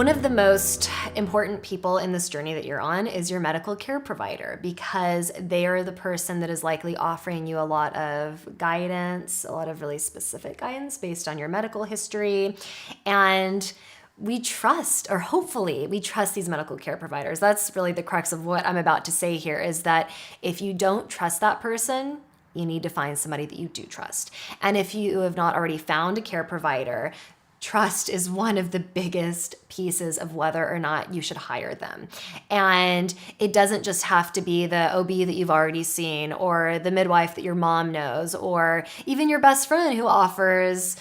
One of the most important people in this journey that you're on is your medical care provider, because they are the person that is likely offering you a lot of guidance, a lot of really specific guidance based on your medical history. And we trust, or hopefully we trust, these medical care providers. That's really the crux of what I'm about to say here, is that if you don't trust that person, you need to find somebody that you do trust. And if you have not already found a care provider, trust is one of the biggest pieces of whether or not you should hire them. And it doesn't just have to be the OB that you've already seen, or the midwife that your mom knows, or even your best friend who offers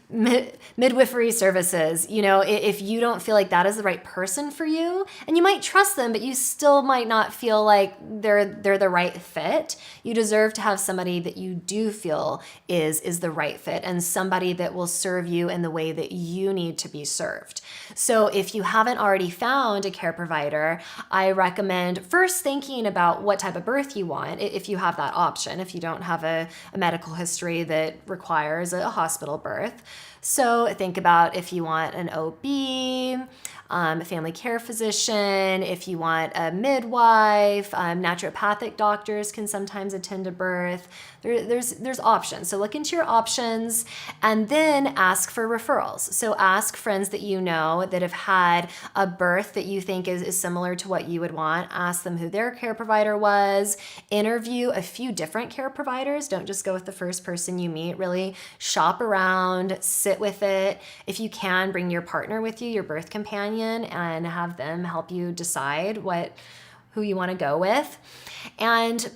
midwifery services. You know, if you don't feel like that is the right person for you, and you might trust them, but you still might not feel like they're the right fit, you deserve to have somebody that you do feel is the right fit, and somebody that will serve you in the way that you need to be served. So if you haven't already found a care provider, I recommend first thinking about what type of birth you want, if you have that option, if you don't have a medical history that requires a hospital birth. So think about if you want an OB, a family care physician, if you want a midwife, naturopathic doctors can sometimes attend a birth. There's options. So look into your options and then ask for referrals. So ask friends that you know that have had a birth that you think is similar to what you would want. Ask them who their care provider was. Interview a few different care providers. Don't just go with the first person you meet. Really shop around, sit with it. If you can, bring your partner with you, your birth companion, and have them help you decide who you want to go with. And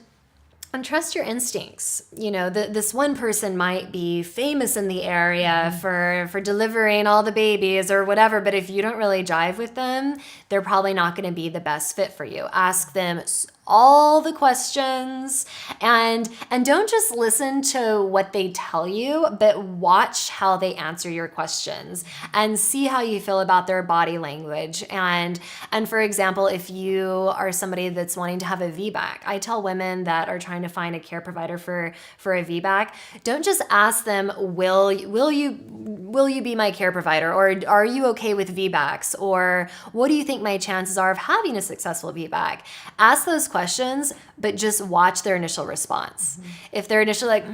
trust your instincts. You know, this one person might be famous in the area for delivering all the babies or whatever, but if you don't really jive with them, they're probably not going to be the best fit for you. Ask them all the questions, and don't just listen to what they tell you, but watch how they answer your questions and see how you feel about their body language. And for example, if you are somebody that's wanting to have a VBAC, I tell women that are trying to find a care provider for a VBAC, don't just ask them, will you be my care provider, or are you okay with VBACs, or what do you think my chances are of having a successful VBAC? Ask those questions, but just watch their initial response. If they're initially like,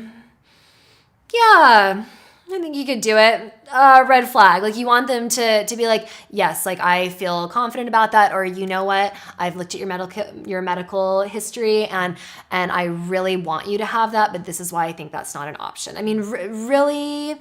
yeah, I think you could do it, red flag. Like, you want them to be like, yes, like, I feel confident about that, or, you know what, I've looked at your medical history and I really want you to have that, but this is why I think that's not an option. I mean, really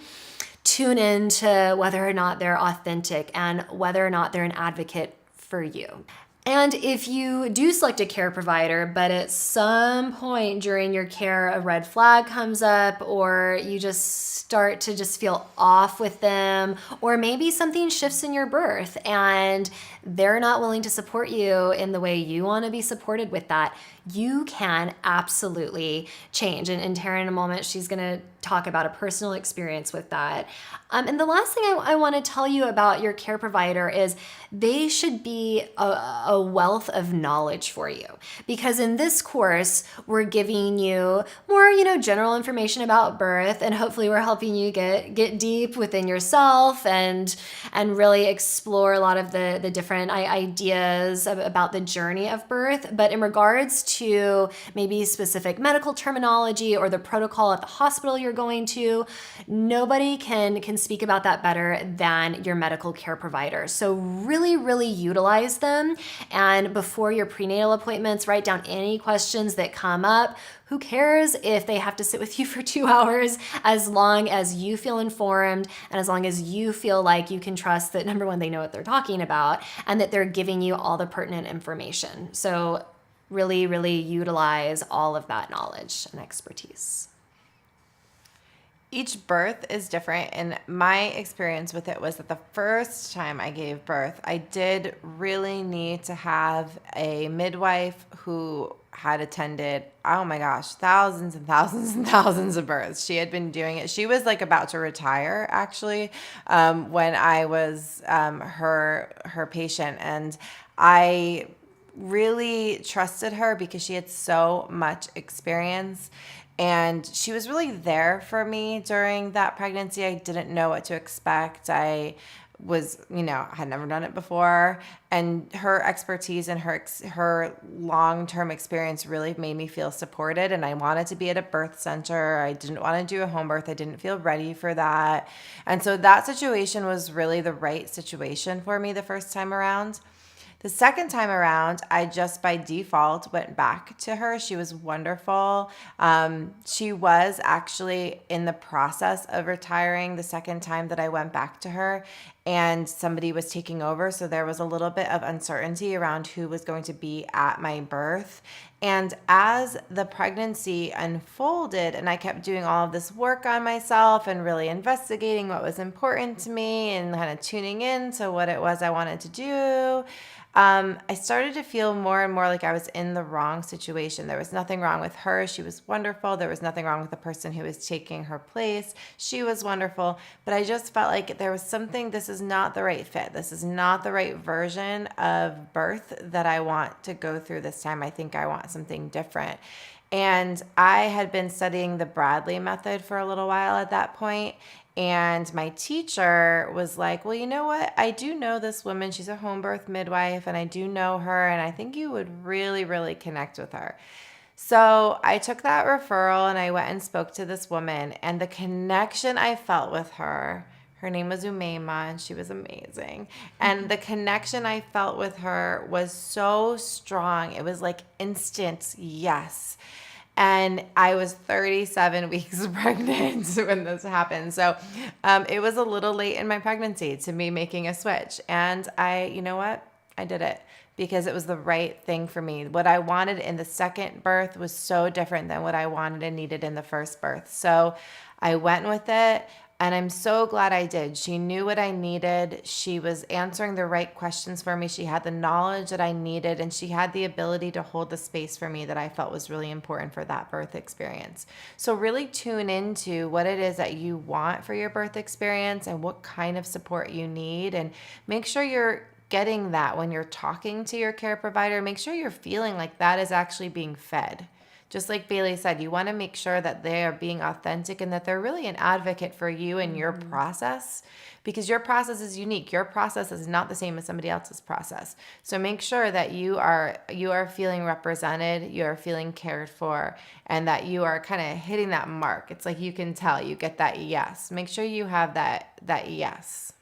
tune into whether or not they're authentic and whether or not they're an advocate for you. And if you do select a care provider, but at some point during your care a red flag comes up, or you just start to just feel off with them, or maybe something shifts in your birth and they're not willing to support you in the way you want to be supported with that, you can absolutely change. And Tara, in a moment, she's going to talk about a personal experience with that. And the last thing I want to tell you about your care provider is they should be a wealth of knowledge for you. Because in this course, we're giving you more, general information about birth, and hopefully we're helping you get deep within yourself and really explore a lot of the different ideas about the journey of birth. But in regards to maybe specific medical terminology or the protocol at the hospital you're going to, nobody can speak about that better than your medical care provider. So really utilize them. And before your prenatal appointments, write down any questions that come up. Who cares if they have to sit with you for 2 hours, as long as you feel informed and as long as you feel like you can trust that, number one, they know what they're talking about and that they're giving you all the pertinent information. So really utilize all of that knowledge and expertise. Each birth is different, and my experience with it was that the first time I gave birth, I did really need to have a midwife who had attended, oh my gosh, thousands and thousands and thousands of births. She had been doing it. She was like about to retire, actually, when I was her patient, and I really trusted her because she had so much experience. And she was really there for me during that pregnancy. I didn't know what to expect. I was, had never done it before. And her expertise and her long-term experience really made me feel supported. And I wanted to be at a birth center. I didn't want to do a home birth. I didn't feel ready for that. And so that situation was really the right situation for me the first time around. The second time around, I just by default went back to her. She was wonderful. She was actually in the process of retiring the second time that I went back to her, and somebody was taking over. So there was a little bit of uncertainty around who was going to be at my birth. And as the pregnancy unfolded and I kept doing all of this work on myself and really investigating what was important to me and kind of tuning in to what it was I wanted to do, I started to feel more and more like I was in the wrong situation. There was nothing wrong with her. She was wonderful. There was nothing wrong with the person who was taking her place. She was wonderful. But I just felt like there was something, this is not the right fit. This is not the right version of birth that I want to go through this time. I think I want something different. And I had been studying the Bradley method for a little while at that point. And my teacher was like, well, you know what? I do know this woman. She's a home birth midwife, and I do know her. And I think you would really, really connect with her. So I took that referral and I went and spoke to this woman. And the connection I felt with her, her name was Umayma, and she was amazing. And the connection I felt with her was so strong. It was like instant yes. And I was 37 weeks pregnant when this happened. So it was a little late in my pregnancy to me making a switch. And you know what? I did it because it was the right thing for me. What I wanted in the second birth was so different than what I wanted and needed in the first birth. So I went with it. And I'm so glad I did. She knew what I needed. She was answering the right questions for me. She had the knowledge that I needed, and she had the ability to hold the space for me that I felt was really important for that birth experience. So really tune into what it is that you want for your birth experience and what kind of support you need, and make sure you're getting that when you're talking to your care provider. Make sure you're feeling like that is actually being fed. Just like Bailey said, you want to make sure that they are being authentic and that they're really an advocate for you and your process, because your process is unique. Your process is not the same as somebody else's process. So make sure that you are feeling represented, you are feeling cared for, and that you are kind of hitting that mark. It's like you can tell, you get that yes. Make sure you have that yes.